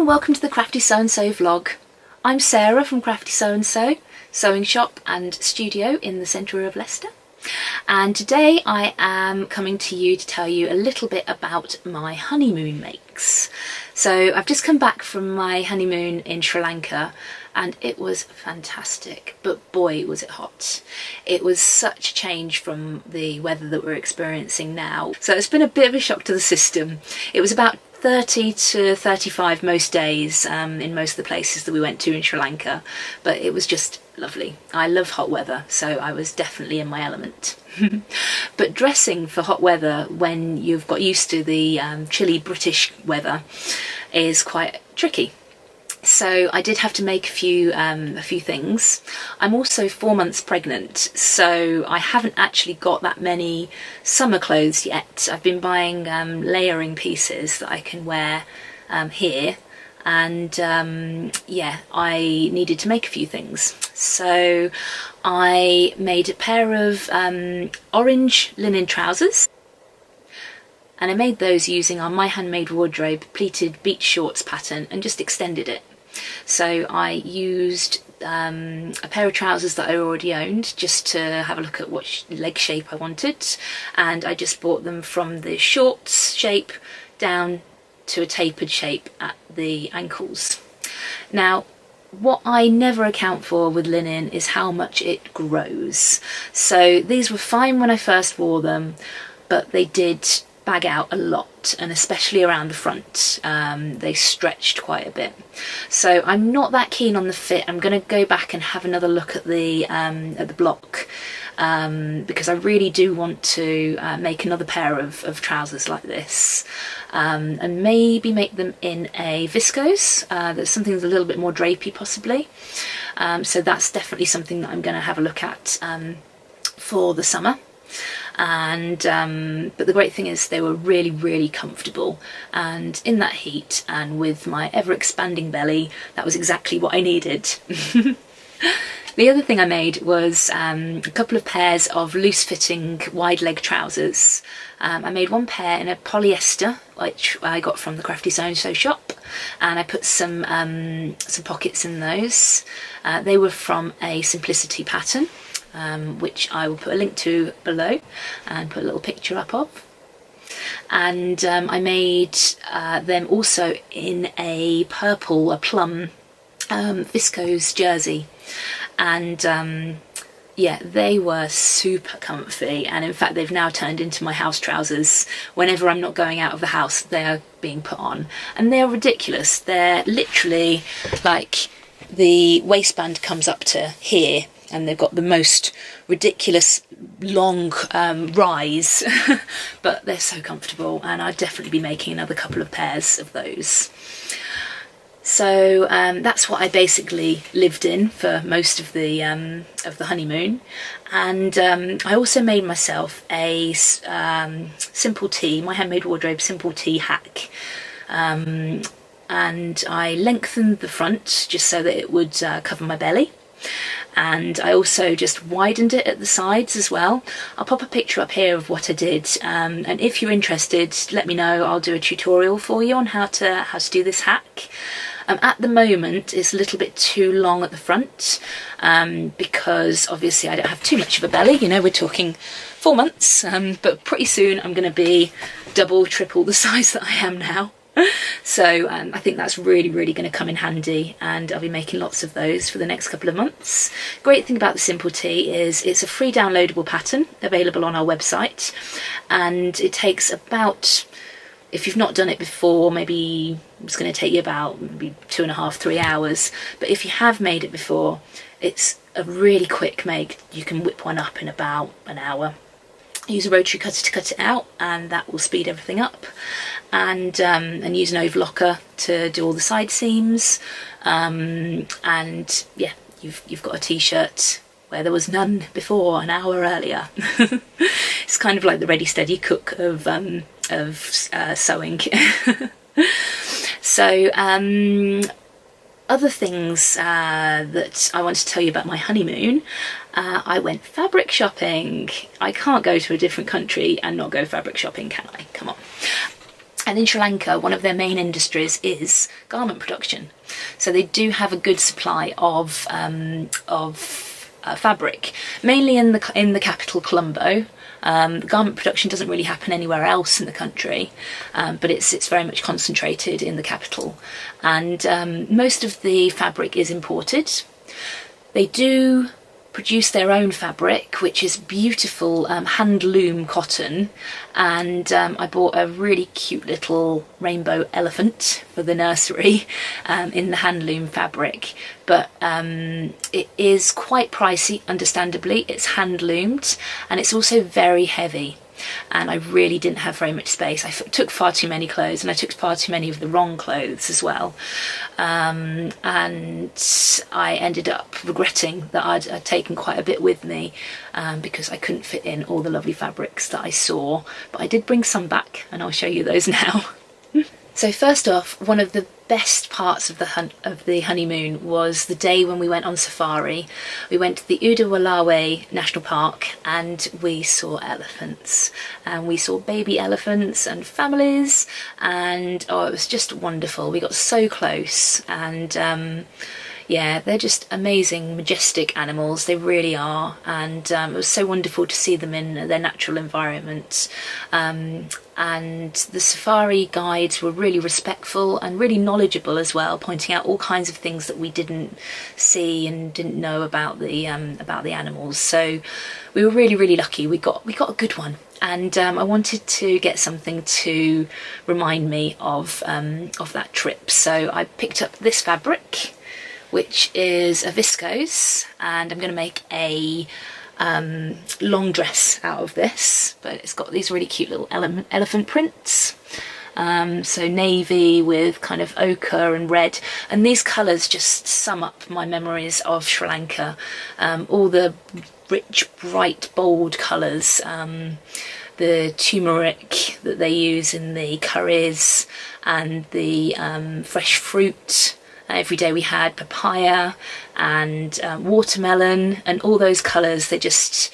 and welcome to the Crafty Sew&So vlog. I'm Sarah from Crafty Sew&So, sewing shop and studio in the centre of Leicester. And today I am coming to you to tell you a little bit about my honeymoon makes. So I've just come back from my honeymoon in Sri Lanka and it was fantastic, but boy was it hot. It was such a change from the weather that we're experiencing now. So it's been a bit of a shock to the system. It was about 30 to 35 most days in most of the places that we went to in Sri Lanka, but it was just lovely. I love hot weather, so I was definitely in my element. But dressing for hot weather when you've got used to the chilly British weather is quite tricky. So I did have to make a few things. I'm also 4 months pregnant, so I haven't actually got that many summer clothes yet. I've been buying layering pieces that I can wear here, and yeah, I needed to make a few things. So I made a pair of orange linen trousers, and I made those using our My Handmade Wardrobe pleated beach shorts pattern and just extended it. So I used a pair of trousers that I already owned just to have a look at what leg shape I wanted, and I just brought them from the shorts shape down to a tapered shape at the ankles. Now, what I never account for with linen is how much it grows. So these were fine when I first wore them, but they did bag out a lot, and especially around the front they stretched quite a bit. So I'm not that keen on the fit. I'm going to go back and have another look at the block because I really do want to make another pair of trousers like this, and maybe make them in a viscose. There's something that's a little bit more drapey possibly, so that's definitely something that I'm going to have a look at for the summer. And but the great thing is they were really comfortable, and in that heat and with my ever expanding belly, that was exactly what I needed. The other thing I made was a couple of pairs of loose fitting wide leg trousers. I made one pair in a polyester, which I got from the Crafty Sew&So shop, and I put some pockets in those. They were from a Simplicity pattern, which I will put a link to below and put a little picture up of. And I made them also in a plum viscose jersey, and yeah, they were super comfy, and in fact they've now turned into my house trousers. Whenever I'm not going out of the house, they are being put on, and they're ridiculous. They're literally like the waistband comes up to here, and they've got the most ridiculous long rise, but they're so comfortable, and I'd definitely be making another couple of pairs of those. So that's what I basically lived in for most of the honeymoon. And I also made myself a simple tee, My Handmade Wardrobe simple tee hack. And I lengthened the front just so that it would cover my belly. And I also just widened it at the sides as well. I'll pop a picture up here of what I did, and if you're interested, let me know. I'll do a tutorial for you on how to do this hack. At the moment it's a little bit too long at the front, because obviously I don't have too much of a belly. You know, we're talking 4 months, but pretty soon I'm going to be double, triple the size that I am now. So I think that's really going to come in handy, and I'll be making lots of those for the next couple of months. Great thing about the Simple Tee is it's a free downloadable pattern available on our website, and it takes about, if you've not done it before, maybe it's going to take you about maybe 2.5–3 hours, but if you have made it before, it's a really quick make. You can whip one up in about an hour. Use a rotary cutter to cut it out, and that will speed everything up. And use an overlocker to do all the side seams. And yeah, you've got a t-shirt where there was none before an hour earlier. It's kind of like the ready steady cook of sewing. So other things that I want to tell you about my honeymoon. I went fabric shopping. I can't go to a different country and not go fabric shopping, can I? Come on. And in Sri Lanka, one of their main industries is garment production. So they do have a good supply of fabric, mainly in the capital Colombo. Garment production doesn't really happen anywhere else in the country, but it's very much concentrated in the capital. And most of the fabric is imported. They do produce their own fabric, which is beautiful hand loom cotton, and I bought a really cute little rainbow elephant for the nursery in the hand loom fabric, but it is quite pricey, understandably. It's hand loomed, and it's also very heavy, and I really didn't have very much space. I took far too many clothes, and I took far too many of the wrong clothes as well, and I ended up regretting that I'd taken quite a bit with me, because I couldn't fit in all the lovely fabrics that I saw, but I did bring some back, and I'll show you those now. So first off, one of the best parts of the honeymoon was the day when we went on safari. We went to the Udawalawe National Park and we saw elephants, and we saw baby elephants and families, and oh, it was just wonderful. We got so close, and yeah, they're just amazing, majestic animals, they really are, and it was so wonderful to see them in their natural environment. And the safari guides were really respectful and really knowledgeable as well, pointing out all kinds of things that we didn't see and didn't know about the animals. So we were really lucky. We got a good one, and I wanted to get something to remind me of that trip. So I picked up this fabric, which is a viscose, and I'm going to make a long dress out of this, but it's got these really cute little elephant prints, so navy with kind of ochre and red, and these colours just sum up my memories of Sri Lanka. All the rich, bright, bold colours, the turmeric that they use in the curries, and the fresh fruit. Every day we had papaya and watermelon, and all those colours, they just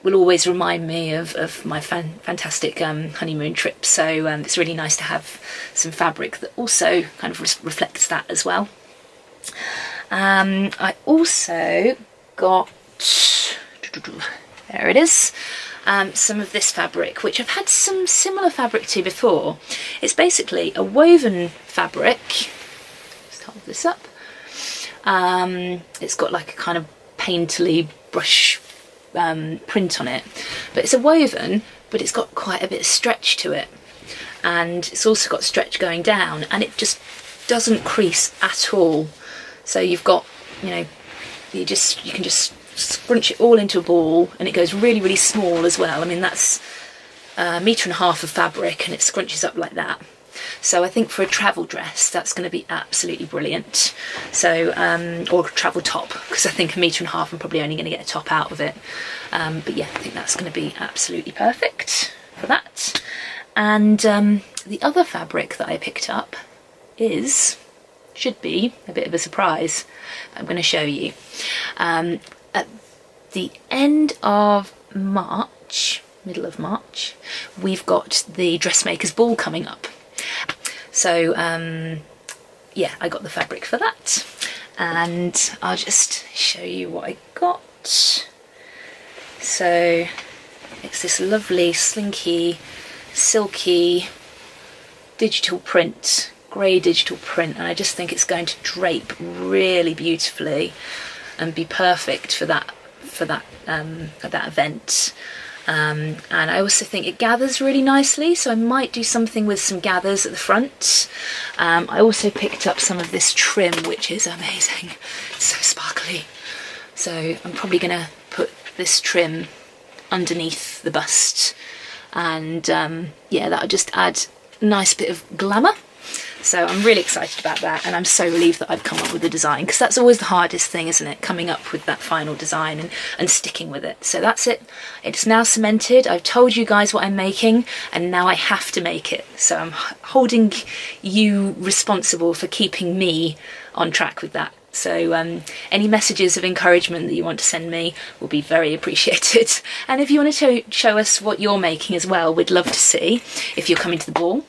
will always remind me of my fantastic honeymoon trip. So it's really nice to have some fabric that also kind of reflects that as well. I also got, there it is, some of this fabric, which I've had some similar fabric to before. It's basically a woven fabric. Hold this up. It's got like a kind of painterly brush print on it, but it's a woven, but it's got quite a bit of stretch to it, and it's also got stretch going down, and it just doesn't crease at all. So you've got, you know, you can just scrunch it all into a ball, and it goes really small as well. I mean, that's a metre and a half of fabric, and it scrunches up like that. So I think for a travel dress, that's going to be absolutely brilliant. So, or a travel top, because I think a metre and a half, I'm probably only going to get a top out of it. But yeah, I think that's going to be absolutely perfect for that. And the other fabric that I picked up should be a bit of a surprise. I'm going to show you. At the end of March, middle of March, we've got the Dressmakers Ball coming up. So yeah, I got the fabric for that, and I'll just show you what I got. So it's this lovely slinky, silky digital print, grey digital print, and I just think it's going to drape really beautifully and be perfect for that event. And I also think it gathers really nicely, so I might do something with some gathers at the front. I also picked up some of this trim, which is amazing. It's so sparkly. So I'm probably going to put this trim underneath the bust, and yeah, that'll just add a nice bit of glamour. So I'm really excited about that, and I'm so relieved that I've come up with the design, because that's always the hardest thing, isn't it? Coming up with that final design and sticking with it. So that's it. It's now cemented. I've told you guys what I'm making, and now I have to make it. So I'm holding you responsible for keeping me on track with that. So any messages of encouragement that you want to send me will be very appreciated. And if you want to show us what you're making as well, we'd love to see if you're coming to the ball.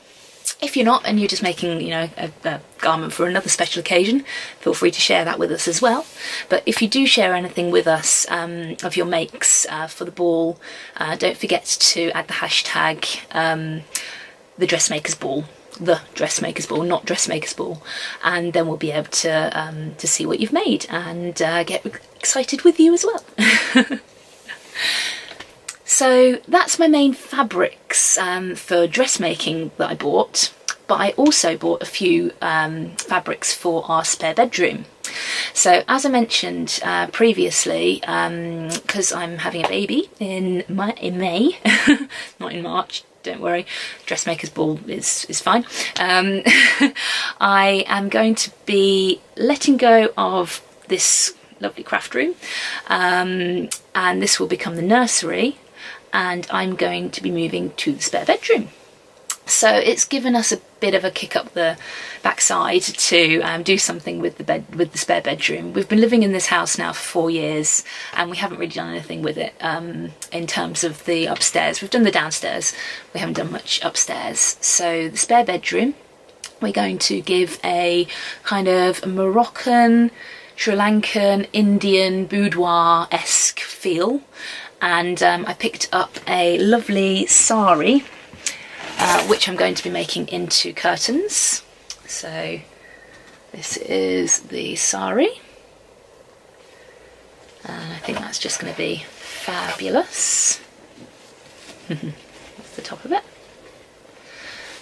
If you're not and you're just making, you know, a garment for another special occasion, feel free to share that with us as well. But if you do share anything with us of your makes for the ball, don't forget to add the hashtag the Dressmakers Ball. The Dressmakers Ball, not Dressmakers Ball, and then we'll be able to see what you've made and get excited with you as well. So that's my main fabrics for dressmaking that I bought, but I also bought a few fabrics for our spare bedroom. So as I mentioned previously, because I'm having a baby in May, not in March, don't worry, Dressmakers Ball is fine. I am going to be letting go of this lovely craft room, and this will become the nursery, and I'm going to be moving to the spare bedroom. So it's given us a bit of a kick up the backside to do something with the spare bedroom. We've been living in this house now for 4 years, and we haven't really done anything with it in terms of the upstairs. We've done the downstairs, we haven't done much upstairs. So the spare bedroom, we're going to give a kind of Moroccan, Sri Lankan, Indian, boudoir-esque feel. And I picked up a lovely sari, which I'm going to be making into curtains. So this is the sari, and I think that's just going to be fabulous. That's the top of it.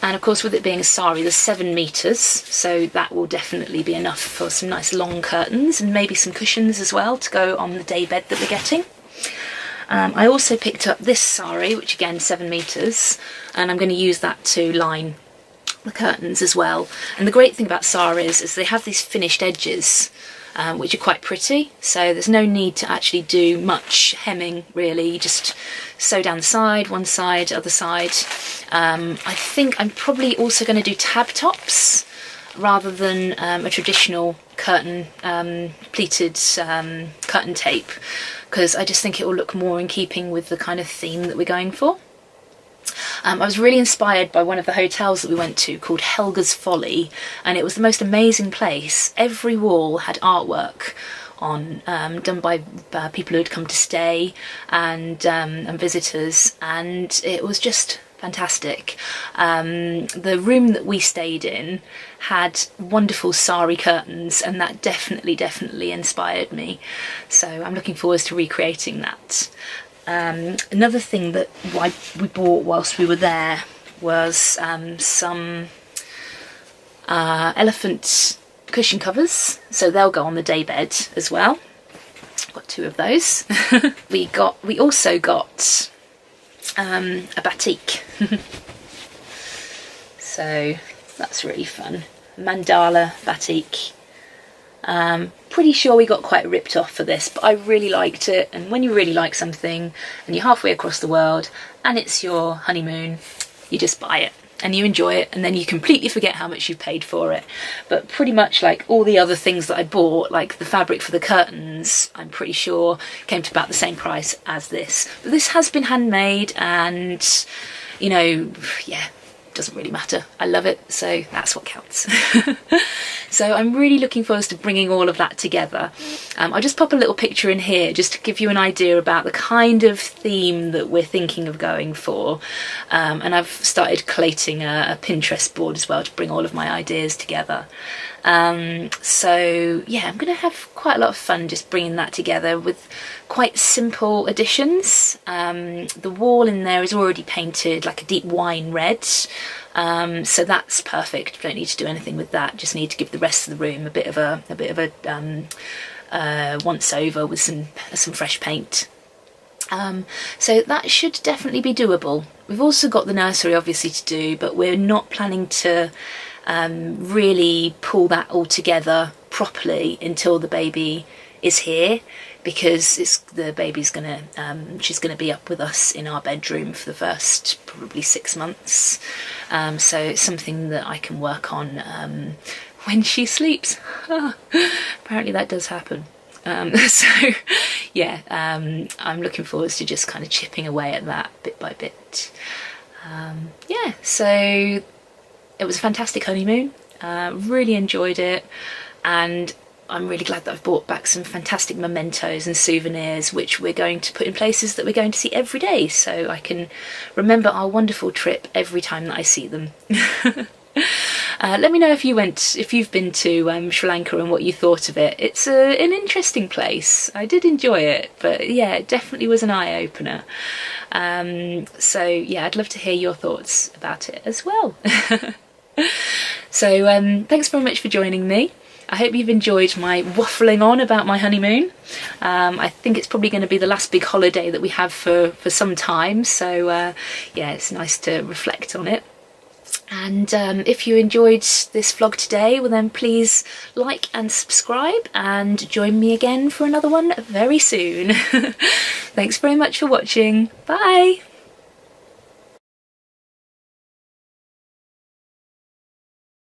And of course, with it being a sari, there's 7 meters, so that will definitely be enough for some nice long curtains and maybe some cushions as well to go on the day bed that we're getting. I also picked up this sari, which again 7 meters, and I'm going to use that to line the curtains as well. And the great thing about saris is they have these finished edges, which are quite pretty, so there's no need to actually do much hemming really. You just sew down the side, one side, other side. I think I'm probably also going to do tab tops rather than a traditional curtain pleated curtain tape, because I just think it will look more in keeping with the kind of theme that we're going for. I was really inspired by one of the hotels that we went to called Helga's Folly, and it was the most amazing place. Every wall had artwork on, done by people who had come to stay and visitors, and it was just fantastic. The room that we stayed in had wonderful sari curtains, and that definitely inspired me. So I'm looking forward to recreating that. Another thing that we bought whilst we were there was some elephant cushion covers, so they'll go on the day bed as well. Got 2 of those. We also got a batik. So that's really fun. Mandala batik. Pretty sure we got quite ripped off for this, but I really liked it. And when you really like something and you're halfway across the world and it's your honeymoon, you just buy it and you enjoy it, and then you completely forget how much you've paid for it. But pretty much like all the other things that I bought, like the fabric for the curtains, I'm pretty sure came to about the same price as this. But this has been handmade, and you know, yeah, doesn't really matter. I love it, so that's what counts. So I'm really looking forward to bringing all of that together. I'll just pop a little picture in here just to give you an idea about the kind of theme that we're thinking of going for. And I've started collating a Pinterest board as well to bring all of my ideas together. So yeah, I'm going to have quite a lot of fun just bringing that together with quite simple additions. The wall in there is already painted like a deep wine red, so that's perfect. Don't need to do anything with that, just need to give the rest of the room a bit of a once over with some fresh paint. So that should definitely be doable. We've also got the nursery obviously to do, but we're not planning to really pull that all together properly until the baby is here, because the baby's gonna she's gonna be up with us in our bedroom for the first probably 6 months. So it's something that I can work on when she sleeps. Apparently that does happen. So yeah, I'm looking forward to just kind of chipping away at that bit by bit. Yeah, so it was a fantastic honeymoon. Really enjoyed it, and I'm really glad that I've brought back some fantastic mementos and souvenirs which we're going to put in places that we're going to see every day, so I can remember our wonderful trip every time that I see them. Let me know if you've been to Sri Lanka and what you thought of it. It's an interesting place. I did enjoy it, but yeah, it definitely was an eye-opener. So yeah, I'd love to hear your thoughts about it as well. So thanks very much for joining me. I hope you've enjoyed my waffling on about my honeymoon. I think it's probably going to be the last big holiday that we have for some time, so yeah, it's nice to reflect on it. And if you enjoyed this vlog today, well then please like and subscribe and join me again for another one very soon. Thanks very much for watching. Bye!